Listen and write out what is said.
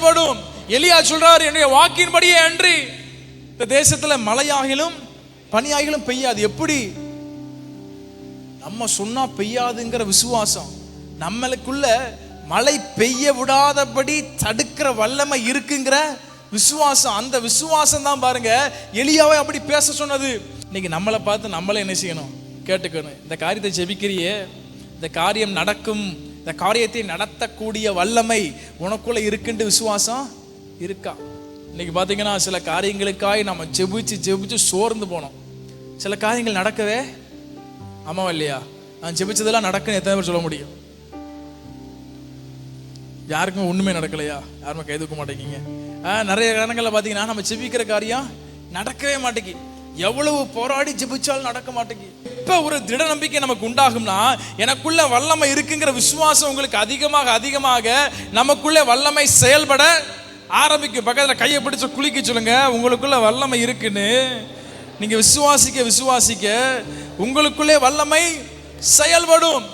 செயல்படும். எலியா சொல்றாரு, என்னுடைய வாக்கின்படியே அன்றி இந்த தேசத்துல மழையாகிலும் பனியாகிலும் பெய்யாது. எப்படி? நம்ம சொன்னா பெய்யாதுங்கிற விசுவாசம், நம்மளுக்குள்ள மழை பெய்ய விடாதபடி தடுக்கிற வல்லமை இருக்குங்கிற விசுவாசம். அந்த விசுவாசம் தான் பாருங்க எலியாவை அப்படி பேச சொன்னது. இன்னைக்கு நம்மளை பார்த்து நம்மளே என்ன செய்யணும்? கேட்டுக்கணும். இந்த காரியத்தை ஜெபிக்கிறியே, இந்த காரியம் நடக்கும், இந்த காரியத்தை நடத்தக்கூடிய வல்லமை உனக்குள்ள இருக்குன்னு விசுவாசம் இருக்கா? இன்னைக்கு பார்த்தீங்கன்னா சில காரியங்களுக்காக நம்ம ஜெபிச்சு சோர்ந்து போனோம். சில காரியங்கள் நடக்கவே ஆமாவா இல்லையா? நான் ஜெபிச்சதெல்லாம் நடக்குன்னு எத்தனை பேர் சொல்ல முடியும்? யாருக்குமே ஒண்ணுமே நடக்கலையா? யாருமே கை தூக்க மாட்டேங்கிங்க. நிறைய காரணங்களில் பார்த்தீங்கன்னா நம்ம ஜெபிக்கிற காரியம் நடக்கவே மாட்டேங்கி. எவ்வளவு போராடி ஜெபிச்சாலும் நடக்க மாட்டேங்கி. இப்ப ஒரு திட நம்பிக்கை நமக்கு உண்டாகும்னா, எனக்குள்ள வல்லமை இருக்குங்கிற விசுவாசம் உங்களுக்கு அதிகமாக அதிகமாக நமக்குள்ள வல்லமை செயல்பட ஆரம்பிக்கும். பக்கத்துல கையை பிடிச்சு குளிக்க சொல்லுங்க, உங்களுக்குள்ள வல்லமை இருக்குன்னு. நீங்க விசுவாசிக்க விசுவாசிக்க உங்களுக்குள்ளே வல்லமை செயல்படும்.